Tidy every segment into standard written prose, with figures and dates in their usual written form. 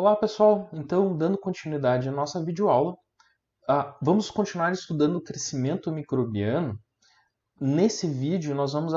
Olá pessoal, então dando continuidade à nossa videoaula, vamos continuar estudando o crescimento microbiano. Nesse vídeo nós vamos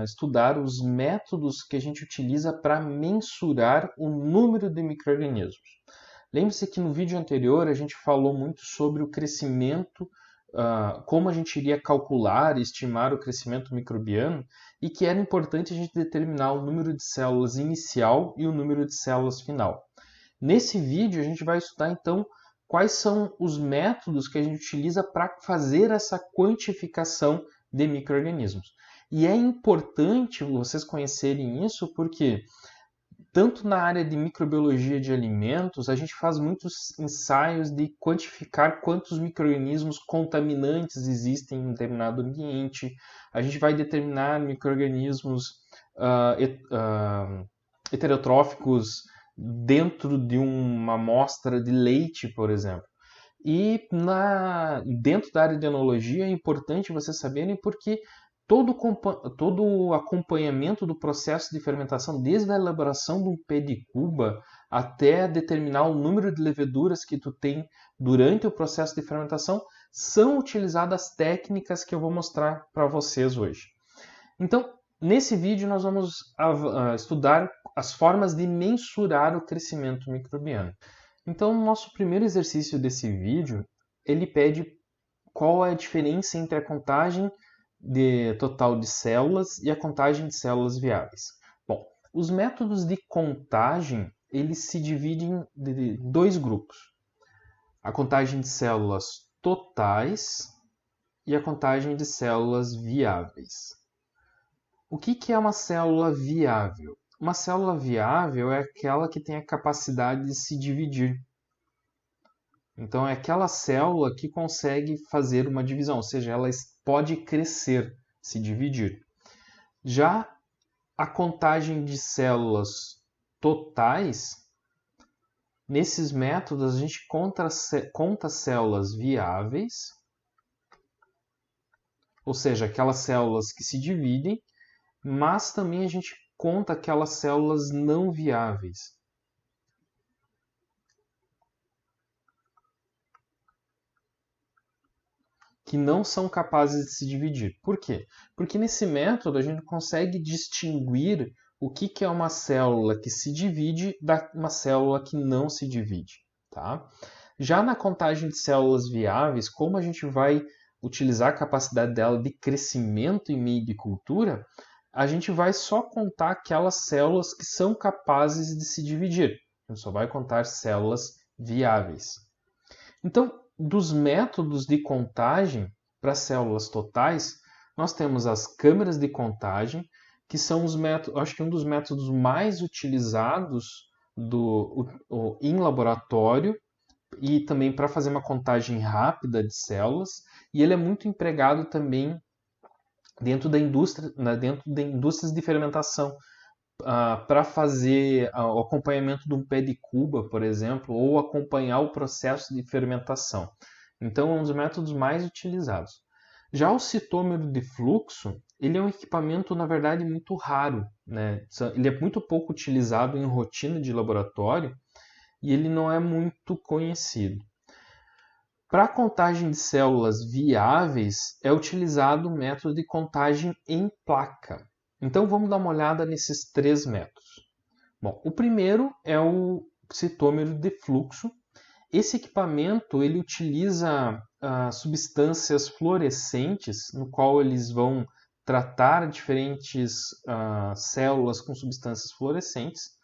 estudar os métodos que a gente utiliza para mensurar o número de micro-organismos. Lembre-se que no vídeo anterior a gente falou muito sobre o crescimento, como a gente iria calcular e estimar o crescimento microbiano e que era importante a gente determinar o número de células inicial e o número de células final. Nesse vídeo a gente vai estudar então quais são os métodos que a gente utiliza para fazer essa quantificação de micro-organismos. E é importante vocês conhecerem isso porque tanto na área de microbiologia de alimentos, a gente faz muitos ensaios de quantificar quantos micro-organismos contaminantes existem em um determinado ambiente. A gente vai determinar micro-organismos heterotróficos dentro de uma amostra de leite, por exemplo. E dentro da área de enologia é importante vocês saberem porque todo o acompanhamento do processo de fermentação, desde a elaboração de um pé de cuba até determinar o número de leveduras que tu tem durante o processo de fermentação, são utilizadas técnicas que eu vou mostrar para vocês hoje. Então, nesse vídeo nós vamos estudar as formas de mensurar o crescimento microbiano. Então, o nosso primeiro exercício desse vídeo, ele pede qual é a diferença entre a contagem total de células e a contagem de células viáveis. Bom, os métodos de contagem, eles se dividem em dois grupos. A contagem de células totais e a contagem de células viáveis. O que é uma célula viável? Uma célula viável é aquela que tem a capacidade de se dividir. Então, é aquela célula que consegue fazer uma divisão, ou seja, ela pode crescer, se dividir. Já a contagem de células totais, nesses métodos a gente conta células viáveis, ou seja, aquelas células que se dividem, mas também a gente conta aquelas células não viáveis. Que não são capazes de se dividir. Por quê? Porque nesse método a gente consegue distinguir o que é uma célula que se divide da uma célula que não se divide. Tá? Já na contagem de células viáveis, como a gente vai utilizar a capacidade dela de crescimento em meio de cultura, a gente vai só contar aquelas células que são capazes de se dividir. A gente só vai contar células viáveis. Então, dos métodos de contagem para células totais, nós temos as câmeras de contagem, que são os métodos, acho que um dos métodos mais utilizados em laboratório e também para fazer uma contagem rápida de células, e ele é muito empregado também dentro da indústria, dentro de indústrias de fermentação, para fazer o acompanhamento de um pé de cuba, por exemplo, ou acompanhar o processo de fermentação. Então, é um dos métodos mais utilizados. Já o citômetro de fluxo, ele é um equipamento, na verdade, muito raro, né? Ele é muito pouco utilizado em rotina de laboratório e ele não é muito conhecido. Para a contagem de células viáveis, é utilizado o método de contagem em placa. Então vamos dar uma olhada nesses três métodos. Bom, o primeiro é o citômetro de fluxo. Esse equipamento ele utiliza substâncias fluorescentes, no qual eles vão tratar diferentes células com substâncias fluorescentes.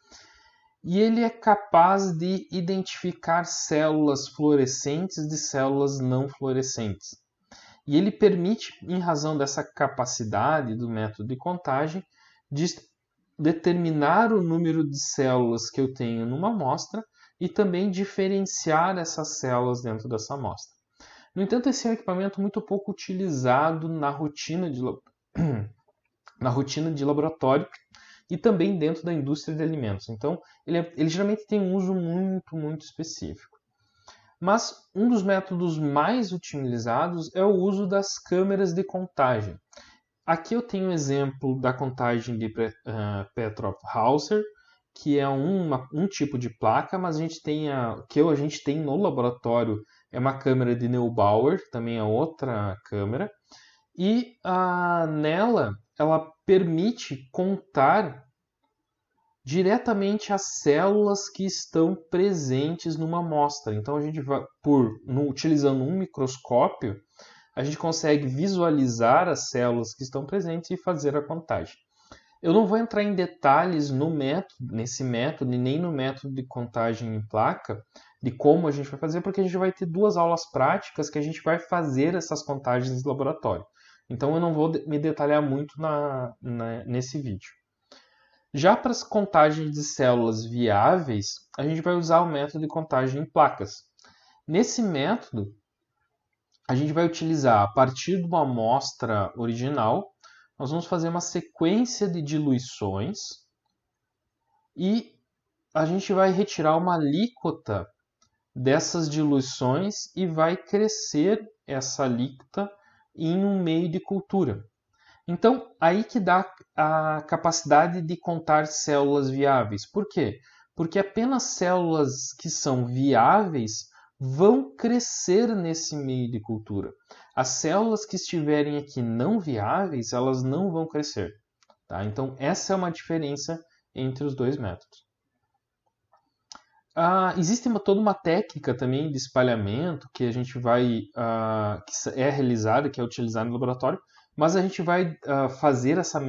E ele é capaz de identificar células fluorescentes de células não fluorescentes. E ele permite, em razão dessa capacidade do método de contagem, de determinar o número de células que eu tenho numa amostra e também diferenciar essas células dentro dessa amostra. No entanto, esse é um equipamento muito pouco utilizado na rotina de laboratório e também dentro da indústria de alimentos. Então, ele geralmente tem um uso muito específico. Mas um dos métodos mais utilizados é o uso das câmeras de contagem. Aqui eu tenho um exemplo da contagem de Petrov-Hauser, que é um tipo de placa, mas a gente tem a gente tem no laboratório é uma câmera de Neubauer, também é outra câmera, e nela ela permite contar diretamente as células que estão presentes numa amostra. Então a gente vai, utilizando um microscópio, a gente consegue visualizar as células que estão presentes e fazer a contagem. Eu não vou entrar em detalhes nesse método, e nem no método de contagem em placa, de como a gente vai fazer, porque a gente vai ter 2 aulas práticas que a gente vai fazer essas contagens no laboratório. Então eu não vou me detalhar muito nesse vídeo. Já para as contagens de células viáveis, a gente vai usar o método de contagem em placas. Nesse método, a gente vai utilizar, a partir de uma amostra original, nós vamos fazer uma sequência de diluições e a gente vai retirar uma alíquota dessas diluições e vai crescer essa alíquota em um meio de cultura. Então, aí que dá a capacidade de contar células viáveis. Por quê? Porque apenas células que são viáveis vão crescer nesse meio de cultura. As células que estiverem aqui não viáveis, elas não vão crescer. Tá? Então, essa é uma diferença entre os dois métodos. Existe toda uma técnica também de espalhamento que a gente vai, que é realizada, que é utilizada no laboratório, mas a gente vai fazer essa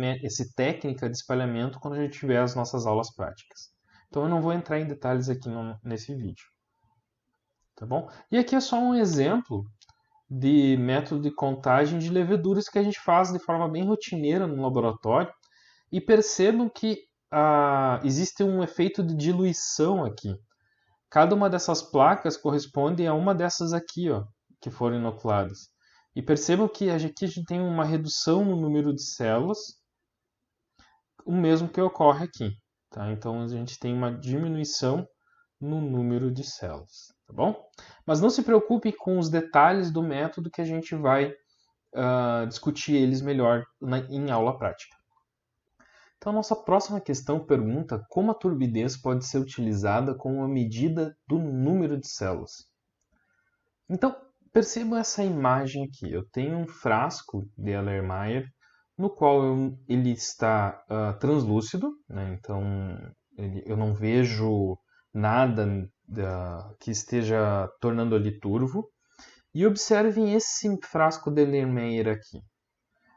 técnica de espalhamento quando a gente tiver as nossas aulas práticas. Então eu não vou entrar em detalhes aqui nesse vídeo. Tá bom? E aqui é só um exemplo de método de contagem de leveduras que a gente faz de forma bem rotineira no laboratório. E percebam que existe um efeito de diluição aqui. Cada uma dessas placas corresponde a uma dessas aqui, ó, que foram inoculadas. E percebam que aqui a gente tem uma redução no número de células, o mesmo que ocorre aqui. Tá? Então a gente tem uma diminuição no número de células. Tá bom? Mas não se preocupe com os detalhes do método que a gente vai discutir eles melhor em aula prática. Então, a nossa próxima questão pergunta como a turbidez pode ser utilizada como uma medida do número de células. Então, percebam essa imagem aqui. Eu tenho um frasco de Erlenmeyer no qual ele está translúcido, né? Então eu não vejo nada que esteja tornando ele turvo. E observem esse frasco de Erlenmeyer aqui.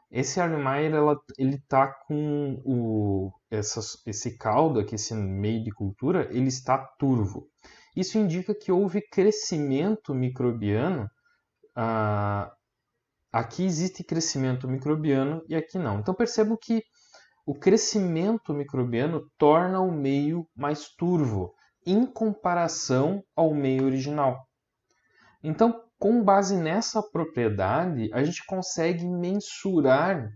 Esse Erlenmeyer ele está com esse caldo aqui, esse meio de cultura, ele está turvo. Isso indica que houve crescimento microbiano. Aqui existe crescimento microbiano e aqui não. Então percebam que o crescimento microbiano torna o meio mais turvo em comparação ao meio original. Então, com base nessa propriedade, a gente consegue mensurar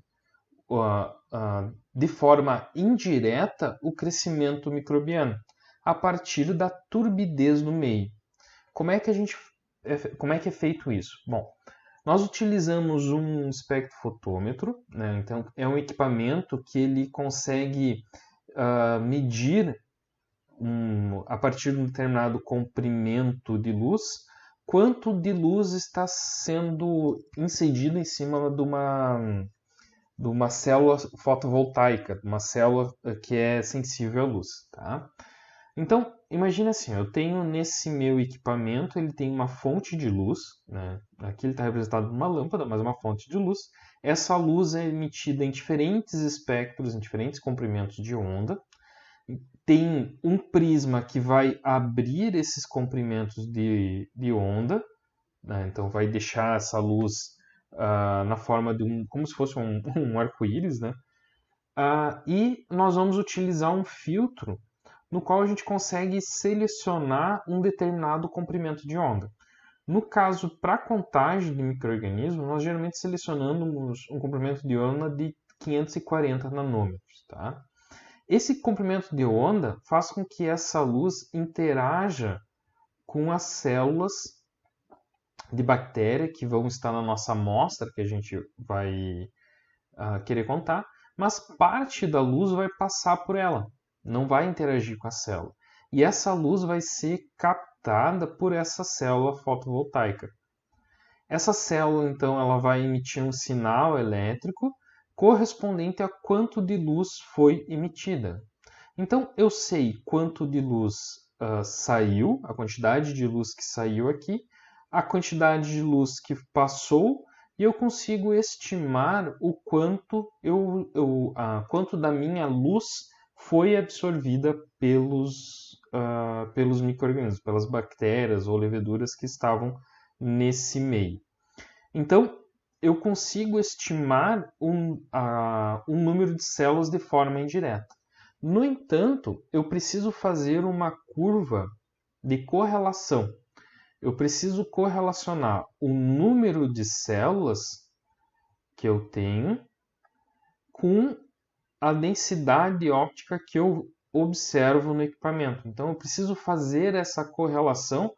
de forma indireta o crescimento microbiano a partir da turbidez do meio. Como é que é feito isso? Bom, nós utilizamos um espectrofotômetro, né? Então é um equipamento que ele consegue medir a partir de um determinado comprimento de luz quanto de luz está sendo incidido em cima de uma célula fotovoltaica, uma célula que é sensível à luz. Tá? Então, imagine assim, eu tenho nesse meu equipamento, ele tem uma fonte de luz, né? Aqui ele está representado numa lâmpada, mas é uma fonte de luz. Essa luz é emitida em diferentes espectros, em diferentes comprimentos de onda. Tem um prisma que vai abrir esses comprimentos de onda, né? Então vai deixar essa luz na forma de como se fosse um arco-íris, né? E nós vamos utilizar um filtro no qual a gente consegue selecionar um determinado comprimento de onda. No caso, para contagem de micro-organismos, nós geralmente selecionamos um comprimento de onda de 540 nanômetros. Tá? Esse comprimento de onda faz com que essa luz interaja com as células de bactéria que vão estar na nossa amostra, que a gente vai querer contar, mas parte da luz vai passar por ela. não vai interagir com a célula. E essa luz vai ser captada por essa célula fotovoltaica. Essa célula, então, ela vai emitir um sinal elétrico correspondente a quanto de luz foi emitida. Então, eu sei quanto de luz saiu, a quantidade de luz que saiu aqui, a quantidade de luz que passou, e eu consigo estimar o quanto, quanto da minha luz foi absorvida pelos micro-organismos, pelas bactérias ou leveduras que estavam nesse meio. Então, eu consigo estimar um número de células de forma indireta. No entanto, eu preciso fazer uma curva de correlação. Eu preciso correlacionar o número de células que eu tenho com a densidade óptica que eu observo no equipamento. Então, eu preciso fazer essa correlação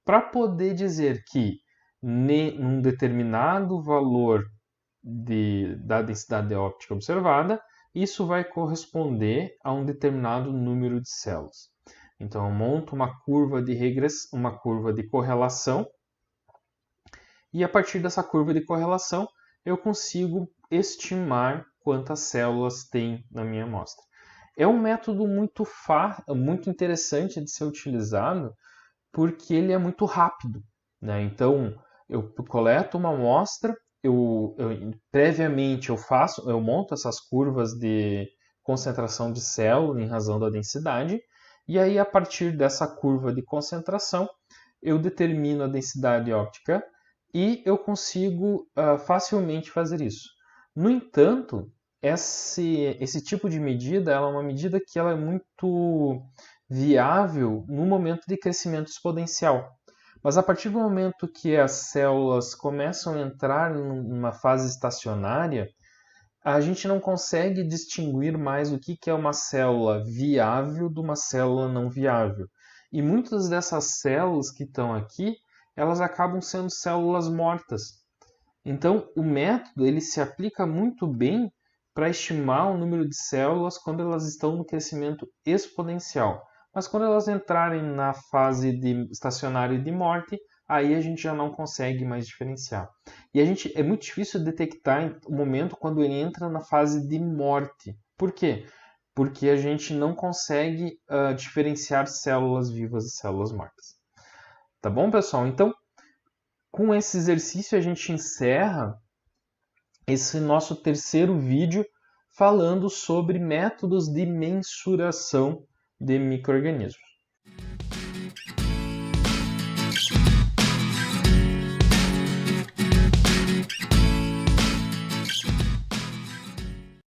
para poder dizer que num determinado valor da densidade óptica observada, isso vai corresponder a um determinado número de células. Então, eu monto uma curva de regressão, uma curva de correlação, e a partir dessa curva de correlação, eu consigo estimar quantas células tem na minha amostra. É um método muito interessante de ser utilizado, porque ele é muito rápido, né? Então, eu coleto uma amostra, previamente eu monto essas curvas de concentração de célula em razão da densidade, e aí a partir dessa curva de concentração eu determino a densidade óptica e eu consigo facilmente fazer isso. No entanto, esse tipo de medida ela é uma medida que ela é muito viável no momento de crescimento exponencial. Mas a partir do momento que as células começam a entrar numa fase estacionária, a gente não consegue distinguir mais o que é uma célula viável de uma célula não viável. E muitas dessas células que estão aqui, elas acabam sendo células mortas. Então, o método ele se aplica muito bem para estimar o número de células quando elas estão no crescimento exponencial. Mas quando elas entrarem na fase de estacionária e de morte, aí a gente já não consegue mais diferenciar. E é muito difícil detectar o momento quando ele entra na fase de morte. Por quê? Porque a gente não consegue diferenciar células vivas e células mortas. Tá bom, pessoal? Então, com esse exercício a gente encerra esse nosso terceiro vídeo falando sobre métodos de mensuração de micro-organismos.